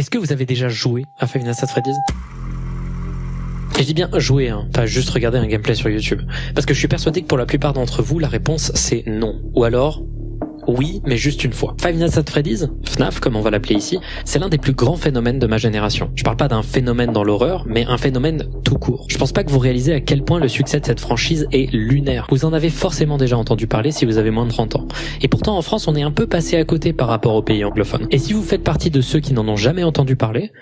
Est-ce que vous avez déjà joué à Five Nights at Freddy's? Et je dis bien jouer, pas juste regarder un gameplay sur YouTube. Parce que je suis persuadé que pour la plupart d'entre vous, la réponse c'est non. Ou alors, oui, mais juste une fois. Five Nights at Freddy's, FNAF comme on va l'appeler ici, c'est l'un des plus grands phénomènes de ma génération. Je parle pas d'un phénomène dans l'horreur, mais un phénomène tout court. Je pense pas que vous réalisez à quel point le succès de cette franchise est lunaire. Vous en avez forcément déjà entendu parler si vous avez moins de 30 ans. Et pourtant en France, on est un peu passé à côté par rapport aux pays anglophones. Et si vous faites partie de ceux qui n'en ont jamais entendu parler,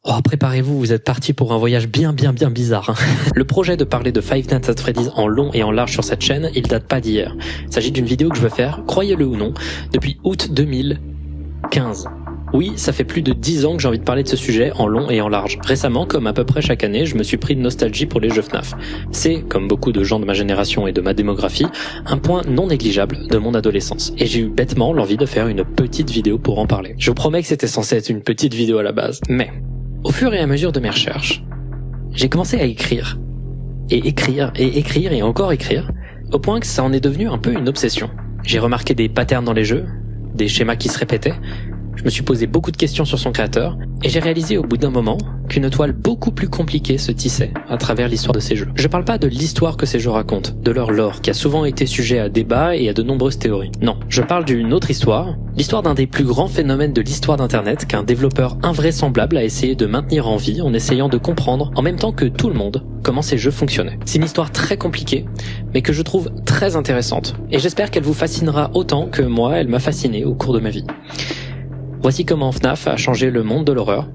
oh, préparez-vous, vous êtes parti pour un voyage bien bizarre. Le projet de parler de Five Nights at Freddy's en long et en large sur cette chaîne, il date pas d'hier. Il s'agit d'une vidéo que je veux faire, croyez-le ou non, depuis août 2015. Oui, ça fait plus de 10 ans que j'ai envie de parler de ce sujet en long et en large. Récemment, comme à peu près chaque année, je me suis pris de nostalgie pour les jeux FNAF. C'est, comme beaucoup de gens de ma génération et de ma démographie, un point non négligeable de mon adolescence. Et j'ai eu bêtement l'envie de faire une petite vidéo pour en parler. Je vous promets que c'était censé être une petite vidéo à la base, mais au fur et à mesure de mes recherches, j'ai commencé à écrire. Et écrire, et écrire, et encore écrire, au point que ça en est devenu un peu une obsession. J'ai remarqué des patterns dans les jeux, des schémas qui se répétaient, je me suis posé beaucoup de questions sur son créateur, et j'ai réalisé au bout d'un moment qu'une toile beaucoup plus compliquée se tissait à travers l'histoire de ces jeux. Je parle pas de l'histoire que ces jeux racontent, de leur lore, qui a souvent été sujet à débat et à de nombreuses théories. Non, je parle d'une autre histoire, l'histoire d'un des plus grands phénomènes de l'histoire d'Internet qu'un développeur invraisemblable a essayé de maintenir en vie en essayant de comprendre, en même temps que tout le monde, comment ces jeux fonctionnaient. C'est une histoire très compliquée, mais que je trouve très intéressante, et j'espère qu'elle vous fascinera autant que moi, elle m'a fasciné au cours de ma vie. Voici comment FNAF a changé le monde de l'horreur,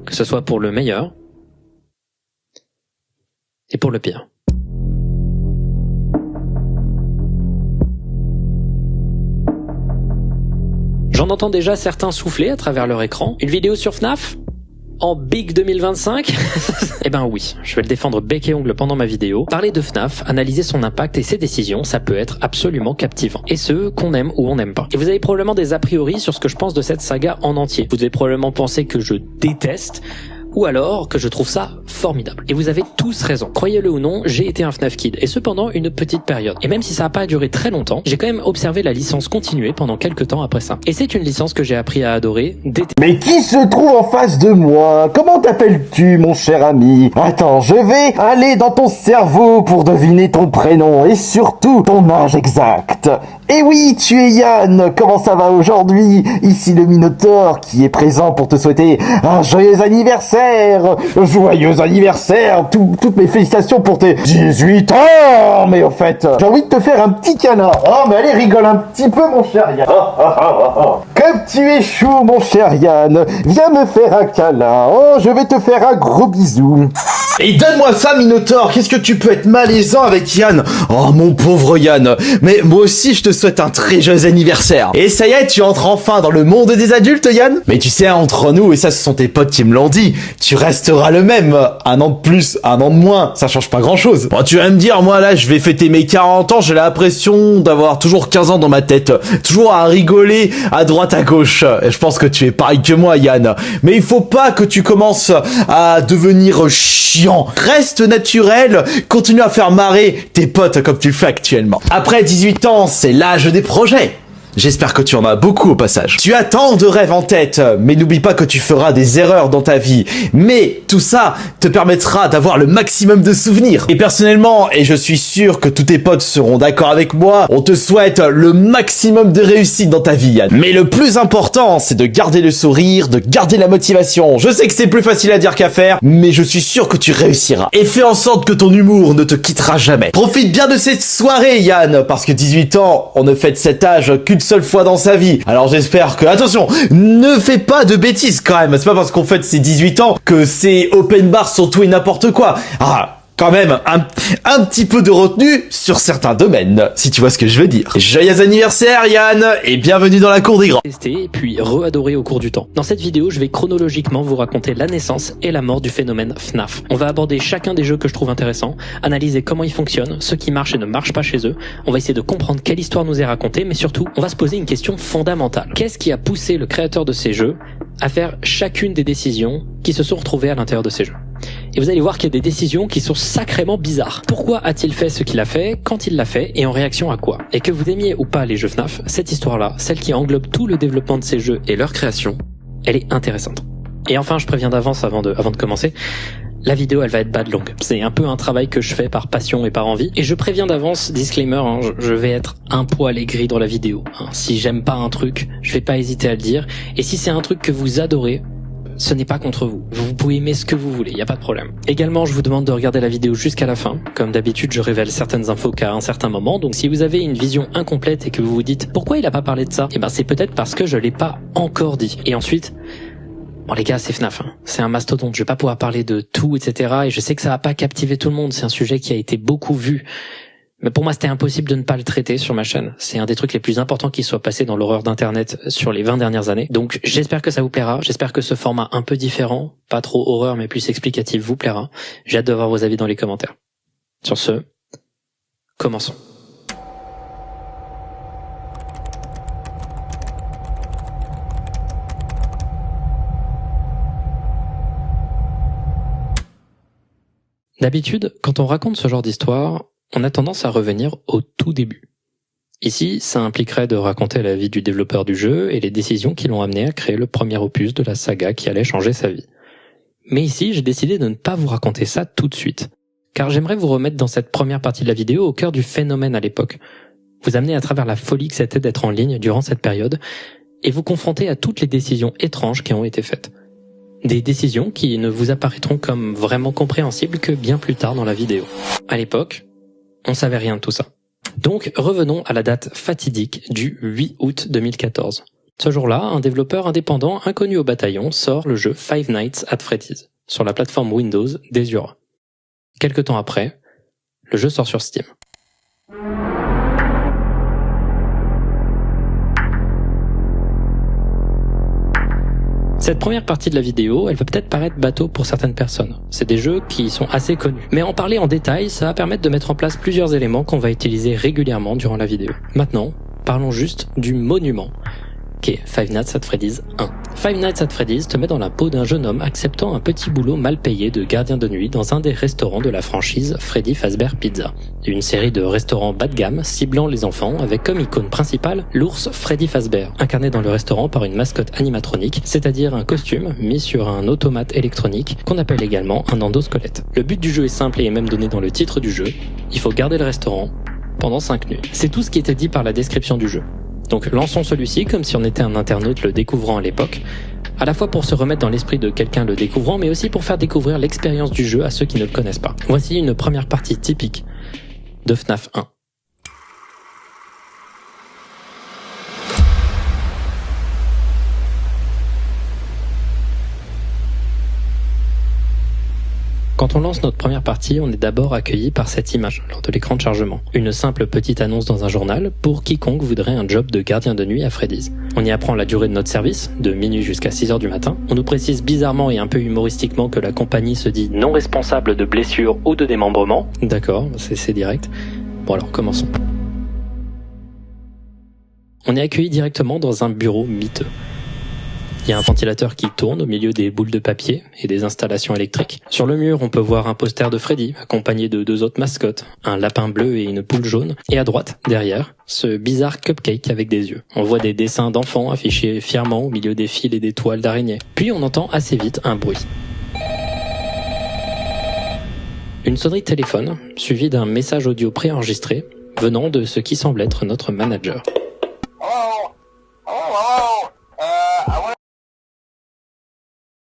que ce soit pour le meilleur et pour le pire. J'en entends déjà certains souffler à travers leur écran. Une vidéo sur FNAF ? En Big 2025 Eh ben oui, je vais le défendre bec et ongle pendant ma vidéo. Parler de FNAF, analyser son impact et ses décisions, ça peut être absolument captivant. Et ce, qu'on aime ou on n'aime pas. Et vous avez probablement des a priori sur ce que je pense de cette saga en entier. Vous devez probablement penser que je déteste, ou alors que je trouve ça formidable. Et vous avez tous raison. Croyez-le ou non, j'ai été un FNAF Kid, et cependant une petite période. Et même si ça n'a pas duré très longtemps, j'ai quand même observé la licence continuer pendant quelques temps après ça. Et c'est une licence que j'ai appris à adorer, détester. Mais qui se trouve en face de moi? Comment t'appelles-tu, mon cher ami? Attends, je vais aller dans ton cerveau pour deviner ton prénom, et surtout ton âge exact. Eh oui, tu es Yann. Comment ça va aujourd'hui? Ici le Minotaure qui est présent pour te souhaiter un joyeux anniversaire. Joyeux anniversaire. Toutes mes félicitations pour tes 18 ans. Mais au fait, j'ai envie de te faire un petit câlin. Oh, mais allez, rigole un petit peu, mon cher Yann. Comme tu es chou, mon cher Yann. Viens me faire un câlin. Oh, je vais te faire un gros bisou. Et donne-moi ça, Minotaure. Qu'est-ce que tu peux être malaisant avec Yann? Oh, mon pauvre Yann. Mais moi aussi, je te souhaite un très joyeux anniversaire. Et ça y est, tu entres enfin dans le monde des adultes, Yann? Mais tu sais, entre nous, et ça, ce sont tes potes qui me l'ont dit, tu resteras le même. Un an de plus, un an de moins, ça change pas grand-chose. Bon, tu vas me dire, moi, là, je vais fêter mes 40 ans, j'ai l'impression d'avoir toujours 15 ans dans ma tête. Toujours à rigoler à droite, à gauche. Et je pense que tu es pareil que moi, Yann. Mais il faut pas que tu commences à devenir chiant. Reste naturel, continue à faire marrer tes potes comme tu le fais actuellement. Après 18 ans, c'est l'âge des projets. J'espère que tu en as beaucoup au passage. Tu as tant de rêves en tête, mais n'oublie pas que tu feras des erreurs dans ta vie. Mais tout ça te permettra d'avoir le maximum de souvenirs. Et personnellement, et je suis sûr que tous tes potes seront d'accord avec moi, on te souhaite le maximum de réussite dans ta vie, Yann. Mais le plus important, c'est de garder le sourire, de garder la motivation. Je sais que c'est plus facile à dire qu'à faire, mais je suis sûr que tu réussiras. Et fais en sorte que ton humour ne te quittera jamais. Profite bien de cette soirée, Yann, parce que 18 ans, on ne fête cet âge qu'une seule fois dans sa vie. Alors j'espère que... Attention, ne fais pas de bêtises quand même. C'est pas parce qu'on fête ses 18 ans que c'est open bar sur tout et n'importe quoi. Ah, quand même, un petit peu de retenue sur certains domaines, si tu vois ce que je veux dire. Joyeux anniversaire, Yann, et bienvenue dans la cour des grands. Et puis re-adoré au cours du temps. Dans cette vidéo, je vais chronologiquement vous raconter la naissance et la mort du phénomène FNAF. On va aborder chacun des jeux que je trouve intéressants, analyser comment ils fonctionnent, ce qui marche et ne marche pas chez eux. On va essayer de comprendre quelle histoire nous est racontée, mais surtout, on va se poser une question fondamentale. Qu'est-ce qui a poussé le créateur de ces jeux à faire chacune des décisions qui se sont retrouvées à l'intérieur de ces jeux? Et vous allez voir qu'il y a des décisions qui sont sacrément bizarres. Pourquoi a-t-il fait ce qu'il a fait, quand il l'a fait, et en réaction à quoi? Et que vous aimiez ou pas les jeux FNAF, cette histoire-là, celle qui englobe tout le développement de ces jeux et leur création, elle est intéressante. Et enfin, je préviens d'avance avant de commencer, la vidéo elle va être bad longue. C'est un peu un travail que je fais par passion et par envie. Et je préviens d'avance, disclaimer, je vais être un poil aigri dans la vidéo. Si j'aime pas un truc, je vais pas hésiter à le dire. Et si c'est un truc que vous adorez, ce n'est pas contre vous. Vous pouvez aimer ce que vous voulez, y a pas de problème. Également, je vous demande de regarder la vidéo jusqu'à la fin. Comme d'habitude, je révèle certaines infos qu'à un certain moment. Donc si vous avez une vision incomplète et que vous vous dites pourquoi il a pas parlé de ça, eh ben c'est peut-être parce que je l'ai pas encore dit. Et ensuite, bon les gars, c'est FNAF, c'est un mastodonte, je vais pas pouvoir parler de tout, etc. Et je sais que ça va pas captiver tout le monde, c'est un sujet qui a été beaucoup vu. Mais pour moi, c'était impossible de ne pas le traiter sur ma chaîne. C'est un des trucs les plus importants qui soit passé dans l'horreur d'internet sur les 20 dernières années. Donc j'espère que ça vous plaira, j'espère que ce format un peu différent, pas trop horreur mais plus explicatif, vous plaira. J'ai hâte de voir vos avis dans les commentaires. Sur ce, commençons. D'habitude, quand on raconte ce genre d'histoire, on a tendance à revenir au tout début. Ici, ça impliquerait de raconter la vie du développeur du jeu et les décisions qui l'ont amené à créer le premier opus de la saga qui allait changer sa vie. Mais ici, j'ai décidé de ne pas vous raconter ça tout de suite, car j'aimerais vous remettre dans cette première partie de la vidéo au cœur du phénomène à l'époque, vous amener à travers la folie que c'était d'être en ligne durant cette période, et vous confronter à toutes les décisions étranges qui ont été faites. Des décisions qui ne vous apparaîtront comme vraiment compréhensibles que bien plus tard dans la vidéo. À l'époque, on savait rien de tout ça. Donc revenons à la date fatidique du 8 août 2014. Ce jour-là, un développeur indépendant inconnu au bataillon sort le jeu Five Nights at Freddy's sur la plateforme Windows Desura. Quelque temps après, le jeu sort sur Steam. Cette première partie de la vidéo, elle va peut-être paraître bateau pour certaines personnes. C'est des jeux qui sont assez connus. Mais en parler en détail, ça va permettre de mettre en place plusieurs éléments qu'on va utiliser régulièrement durant la vidéo. Maintenant, parlons juste du monument qu'est Five Nights at Freddy's 1. Five Nights at Freddy's te met dans la peau d'un jeune homme acceptant un petit boulot mal payé de gardien de nuit dans un des restaurants de la franchise Freddy Fazbear Pizza. Une série de restaurants bas de gamme ciblant les enfants avec comme icône principale l'ours Freddy Fazbear, incarné dans le restaurant par une mascotte animatronique, c'est-à-dire un costume mis sur un automate électronique qu'on appelle également un endosquelette. Le but du jeu est simple et est même donné dans le titre du jeu, il faut garder le restaurant pendant 5 nuits. C'est tout ce qui était dit par la description du jeu. Donc lançons celui-ci comme si on était un internaute le découvrant à l'époque, à la fois pour se remettre dans l'esprit de quelqu'un le découvrant, mais aussi pour faire découvrir l'expérience du jeu à ceux qui ne le connaissent pas. Voici une première partie typique de FNAF 1. Quand on lance notre première partie, on est d'abord accueilli par cette image lors de l'écran de chargement. Une simple petite annonce dans un journal pour quiconque voudrait un job de gardien de nuit à Freddy's. On y apprend la durée de notre service, de minuit jusqu'à 6h du matin. On nous précise bizarrement et un peu humoristiquement que la compagnie se dit non responsable de blessures ou de démembrement. D'accord, c'est direct. Bon alors, commençons. On est accueilli directement dans un bureau miteux. Il y a un ventilateur qui tourne au milieu des boules de papier et des installations électriques. Sur le mur, on peut voir un poster de Freddy, accompagné de 2 autres mascottes, un lapin bleu et une poule jaune. Et à droite, derrière, ce bizarre cupcake avec des yeux. On voit des dessins d'enfants affichés fièrement au milieu des fils et des toiles d'araignée. Puis on entend assez vite un bruit. Une sonnerie de téléphone, suivie d'un message audio préenregistré, venant de ce qui semble être notre manager.